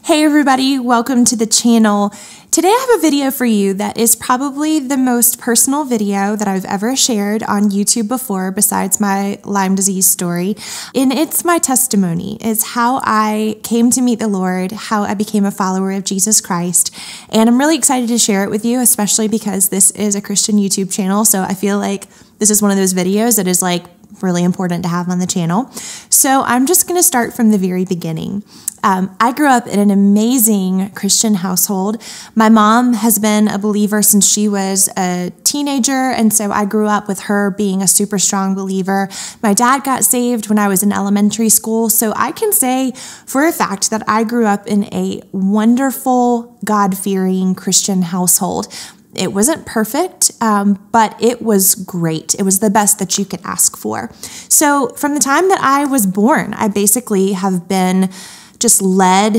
Hey everybody, welcome to the channel. Today I have a video for you that is probably the most personal video that I've ever shared on YouTube before besides my Lyme disease story. And it's my testimony. It's how I came to meet the Lord, how I became a follower of Jesus Christ. And I'm really excited to share it with you, especially because this is a Christian YouTube channel. So I feel like this is one of those videos that is like really important to have on the channel. So I'm just going to start from the very beginning. I grew up in an amazing Christian household. My mom has been a believer since she was a teenager, and so I grew up with her being a super strong believer. My dad got saved when I was in elementary school, so I can say for a fact that I grew up in a wonderful, God-fearing Christian household. It wasn't perfect, but it was great. It was the best that you could ask for. So from the time that I was born, I basically have been just led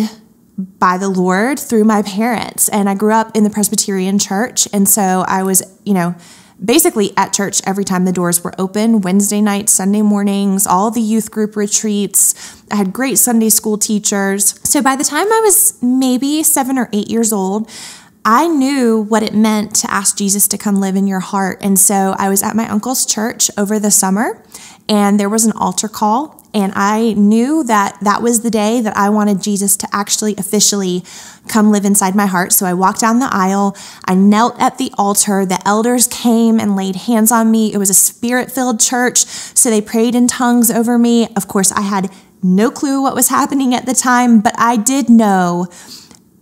by the Lord through my parents. And I grew up in the Presbyterian church. And so I was, basically at church every time the doors were open, Wednesday nights, Sunday mornings, all the youth group retreats. I had great Sunday school teachers. So by the time I was maybe 7 or 8 years old, I knew what it meant to ask Jesus to come live in your heart. And so I was at my uncle's church over the summer, and there was an altar call. And I knew that that was the day that I wanted Jesus to actually officially come live inside my heart. So I walked down the aisle. I knelt at the altar. The elders came and laid hands on me. It was a spirit-filled church, so they prayed in tongues over me. Of course, I had no clue what was happening at the time, but I did know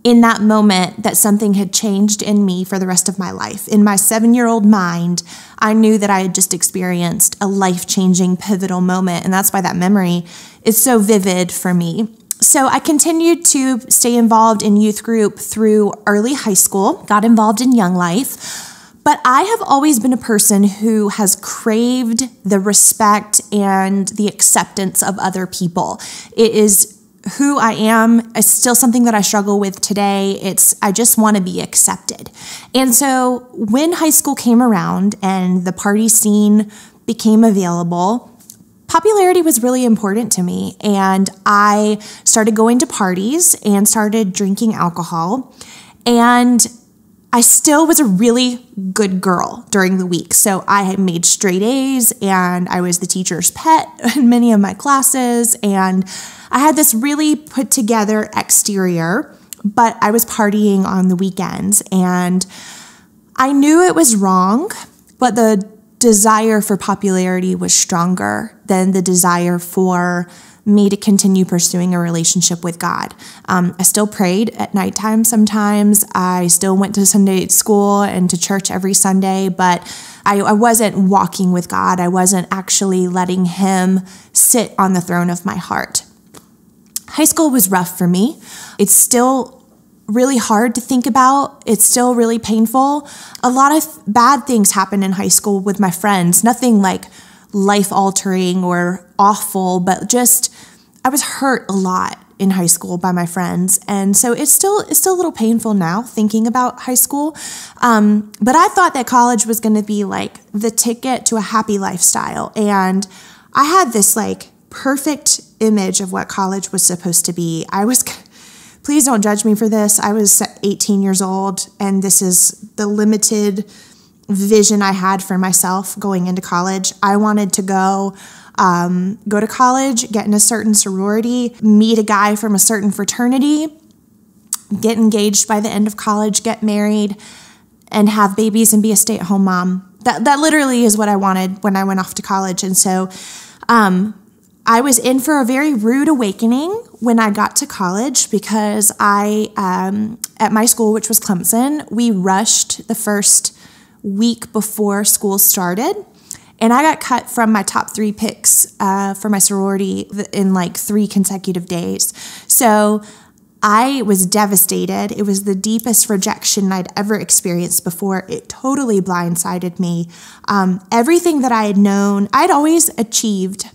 in that moment that something had changed in me for the rest of my life. In my 7-year-old mind, I knew that I had just experienced a life-changing pivotal moment, and that's why that memory is so vivid for me. So I continued to stay involved in youth group through early high school, got involved in Young Life, but I have always been a person who has craved the respect and the acceptance of other people. It is who I am. Is still something that I struggle with today. I just want to be accepted. And so when high school came around and the party scene became available, popularity was really important to me. And I started going to parties and started drinking alcohol. And I still was a really good girl during the week. So I had made straight A's and I was the teacher's pet in many of my classes. And I had this really put together exterior, but I was partying on the weekends. And I knew it was wrong, but the desire for popularity was stronger than the desire for me to continue pursuing a relationship with God. I still prayed at nighttime sometimes. I still went to Sunday school and to church every Sunday, but I wasn't walking with God. I wasn't actually letting Him sit on the throne of my heart. High school was rough for me. It's still really hard to think about. It's still really painful. A lot of bad things happen in high school with my friends. Nothing like life-altering or awful, but just I was hurt a lot in high school by my friends. And so it's still a little painful now thinking about high school. But I thought that college was going to be like the ticket to a happy lifestyle. And I had this like perfect image of what college was supposed to be. Please don't judge me for this. I was 18 years old, and this is the limited vision I had for myself going into college. I wanted to go to college, get in a certain sorority, meet a guy from a certain fraternity, get engaged by the end of college, get married, and have babies and be a stay-at-home mom. That literally is what I wanted when I went off to college. And so I was in for a very rude awakening when I got to college because at my school, which was Clemson, we rushed the first week before school started. And I got cut from my top 3 picks for my sorority in like 3 consecutive days. So I was devastated. It was the deepest rejection I'd ever experienced before. It totally blindsided me. Everything that I had known, I'd always achieved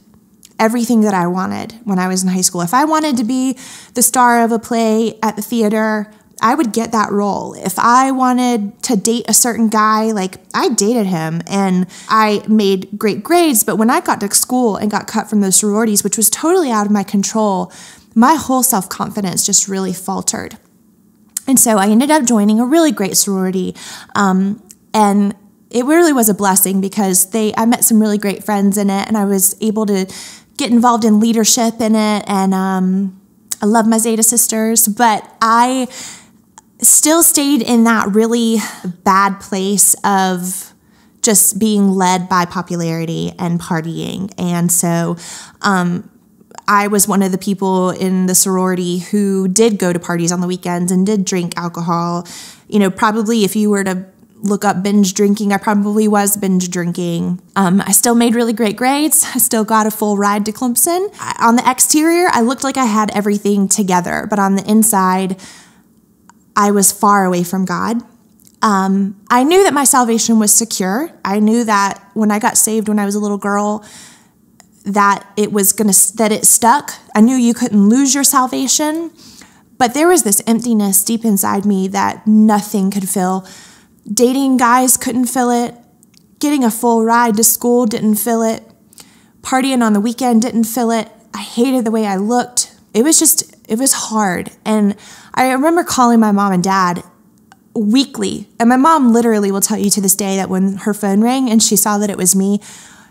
everything that I wanted when I was in high school. If I wanted to be the star of a play at the theater, I would get that role. If I wanted to date a certain guy, like I dated him and I made great grades. But when I got to school and got cut from those sororities, which was totally out of my control, my whole self-confidence just really faltered. And so I ended up joining a really great sorority, and it really was a blessing because I met some really great friends in it, and I was able to get involved in leadership in it, and I love my Zeta sisters, but I still stayed in that really bad place of just being led by popularity and partying. And so I was one of the people in the sorority who did go to parties on the weekends and did drink alcohol. Probably if you were to look up binge drinking, I probably was binge drinking. I still made really great grades. I still got a full ride to Clemson. On the exterior, I looked like I had everything together, but on the inside, I was far away from God. I knew that my salvation was secure. I knew that when I got saved when I was a little girl, that it stuck. I knew you couldn't lose your salvation, but there was this emptiness deep inside me that nothing could fill. Dating guys couldn't fill it. Getting a full ride to school didn't fill it. Partying on the weekend didn't fill it. I hated the way I looked. It was hard. And I remember calling my mom and dad weekly. And my mom literally will tell you to this day that when her phone rang and she saw that it was me,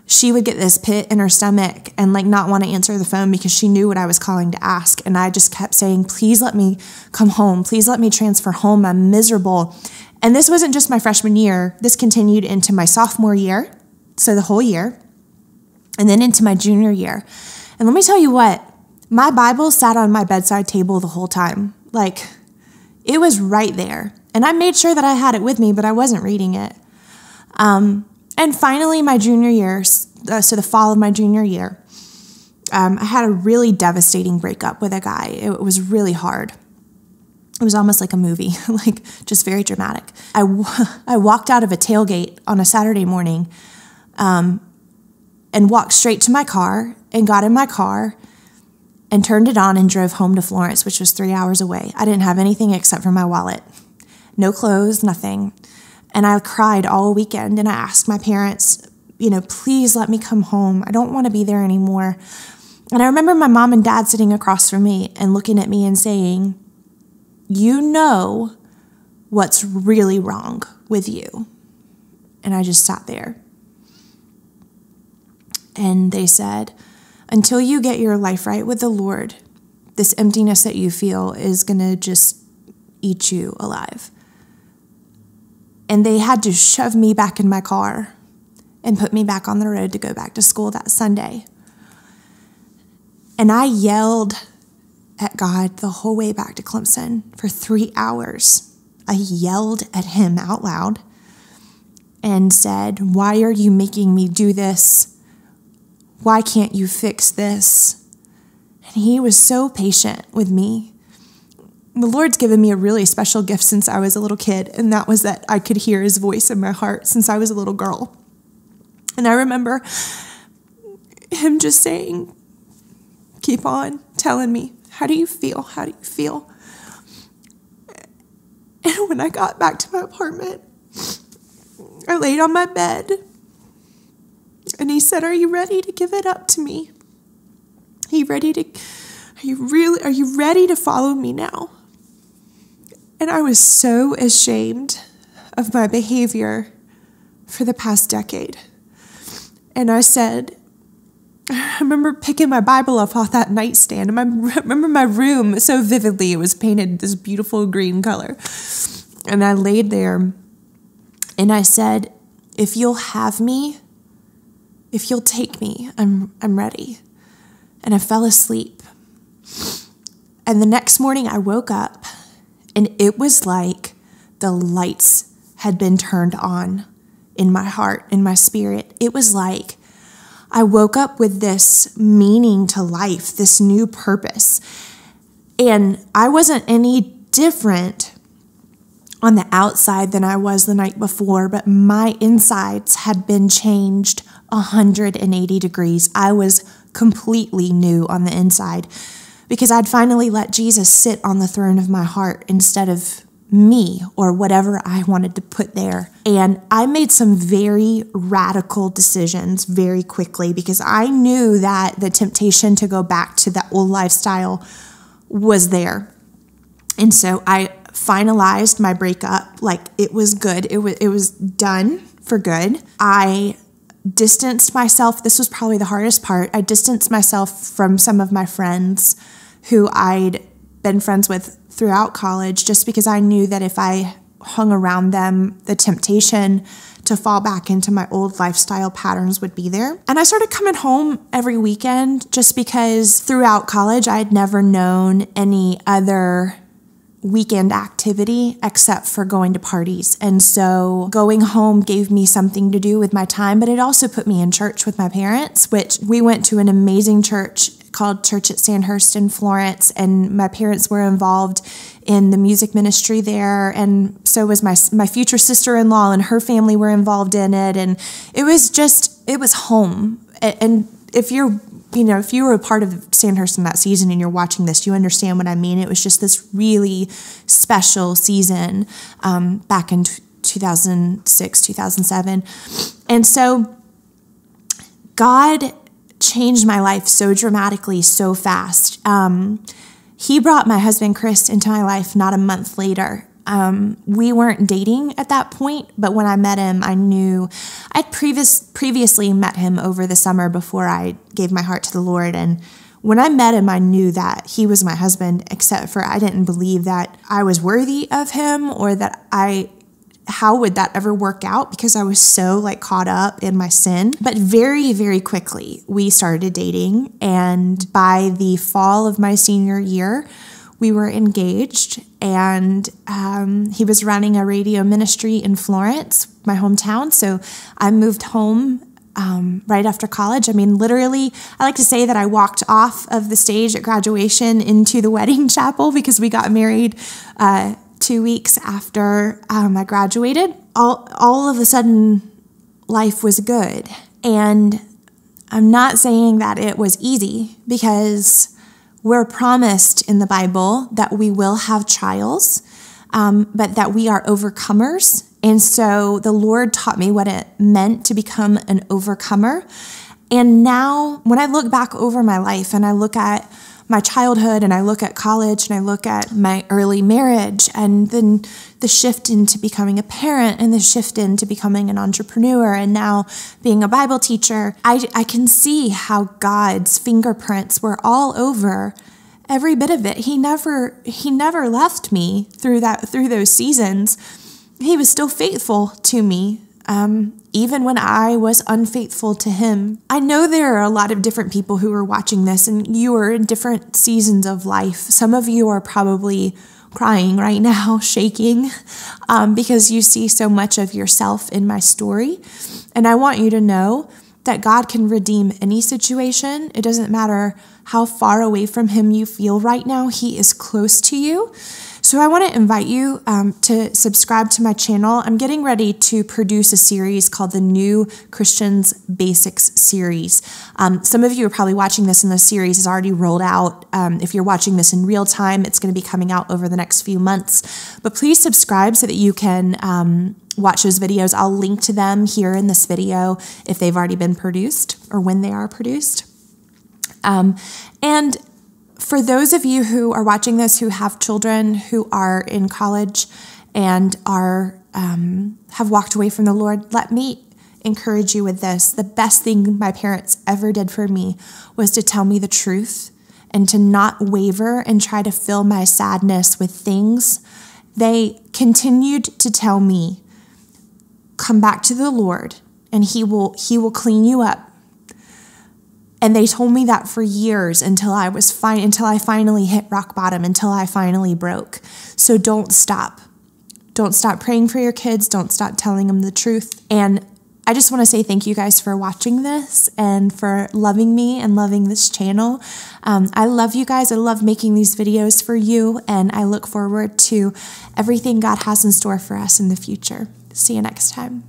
she would get this pit in her stomach and not want to answer the phone because she knew what I was calling to ask. And I just kept saying, please let me come home. Please let me transfer home. I'm miserable. And this wasn't just my freshman year. This continued into my sophomore year, so the whole year, and then into my junior year. And let me tell you what, my Bible sat on my bedside table the whole time. It was right there. And I made sure that I had it with me, but I wasn't reading it. And finally, my junior year, so the fall of my junior year, I had a really devastating breakup with a guy. It was really hard. It was almost like a movie, just very dramatic. I walked out of a tailgate on a Saturday morning and walked straight to my car and got in my car and turned it on and drove home to Florence, which was 3 hours away. I didn't have anything except for my wallet. No clothes, nothing. And I cried all weekend, and I asked my parents, please let me come home. I don't want to be there anymore. And I remember my mom and dad sitting across from me and looking at me and saying, you know what's really wrong with you. And I just sat there. And they said, until you get your life right with the Lord, this emptiness that you feel is going to just eat you alive. And they had to shove me back in my car and put me back on the road to go back to school that Sunday. And I yelled at God the whole way back to Clemson for 3 hours. I yelled at him out loud and said, why are you making me do this? Why can't you fix this? And he was so patient with me. The Lord's given me a really special gift since I was a little kid, and that was that I could hear his voice in my heart since I was a little girl. And I remember him just saying, keep on telling me, how do you feel? How do you feel? And when I got back to my apartment, I laid on my bed, and he said, are you ready to give it up to me? Are you ready to follow me now? And I was so ashamed of my behavior for the past decade. And I said, I remember picking my Bible up off that nightstand. And I remember my room so vividly. It was painted this beautiful green color. And I laid there and I said, if you'll have me, if you'll take me, I'm ready. And I fell asleep. And the next morning I woke up, and it was like the lights had been turned on in my heart, in my spirit. It was like I woke up with this meaning to life, this new purpose. And I wasn't any different on the outside than I was the night before, but my insides had been changed 180 degrees. I was completely new on the inside because I'd finally let Jesus sit on the throne of my heart instead of me or whatever I wanted to put there. And I made some very radical decisions very quickly because I knew that the temptation to go back to that old lifestyle was there. And so I finalized my breakup. Like, it was good. It was done for good. I distanced myself. This was probably the hardest part. I distanced myself from some of my friends who I'd been friends with throughout college, just because I knew that if I hung around them, the temptation to fall back into my old lifestyle patterns would be there. And I started coming home every weekend, just because throughout college I had never known any other weekend activity except for going to parties. And so going home gave me something to do with my time, but it also put me in church with my parents, which we went to an amazing church called Church at Sandhurst in Florence, and my parents were involved in the music ministry there, and so was my future sister-in-law, and her family were involved in it, and it was home. And if you were a part of Sandhurst in that season and you're watching this, you understand what I mean. It was just this really special season back in 2006, 2007. And so God changed my life so dramatically, so fast. He brought my husband, Chris, into my life not a month later. We weren't dating at that point, but when I met him, I knew I'd previously met him over the summer before I gave my heart to the Lord. And when I met him, I knew that he was my husband, except for I didn't believe that I was worthy of him, or that how would that ever work out, because I was so caught up in my sin. But very, very quickly, we started dating. And by the fall of my senior year, we were engaged, and he was running a radio ministry in Florence, my hometown. So I moved home right after college. I mean, literally, I like to say that I walked off of the stage at graduation into the wedding chapel, because we got married 2 weeks after I graduated. All of a sudden, life was good. And I'm not saying that it was easy, because we're promised in the Bible that we will have trials, but that we are overcomers. And so the Lord taught me what it meant to become an overcomer. And now when I look back over my life and I look at my childhood and I look at college and I look at my early marriage, and then the shift into becoming a parent and the shift into becoming an entrepreneur and now being a Bible teacher, I can see how God's fingerprints were all over every bit of it. He never left me through those seasons. He was still faithful to me, even when I was unfaithful to him. I know there are a lot of different people who are watching this, and you are in different seasons of life. Some of you are probably crying right now, shaking, because you see so much of yourself in my story. And I want you to know that God can redeem any situation. It doesn't matter how far away from him you feel right now. He is close to you. So I want to invite you to subscribe to my channel. I'm getting ready to produce a series called the New Christians Basics series. Some of you are probably watching this, and the series is already rolled out. If you're watching this in real time, it's going to be coming out over the next few months. But please subscribe so that you can watch those videos. I'll link to them here in this video if they've already been produced or when they are produced. And for those of you who are watching this who have children who are in college and have walked away from the Lord, let me encourage you with this. The best thing my parents ever did for me was to tell me the truth and to not waver and try to fill my sadness with things. They continued to tell me, come back to the Lord and he will clean you up. And they told me that for years until I finally hit rock bottom, until I finally broke. So don't stop. Don't stop praying for your kids. Don't stop telling them the truth. And I just want to say thank you guys for watching this and for loving me and loving this channel. I love you guys. I love making these videos for you, and I look forward to everything God has in store for us in the future. See you next time.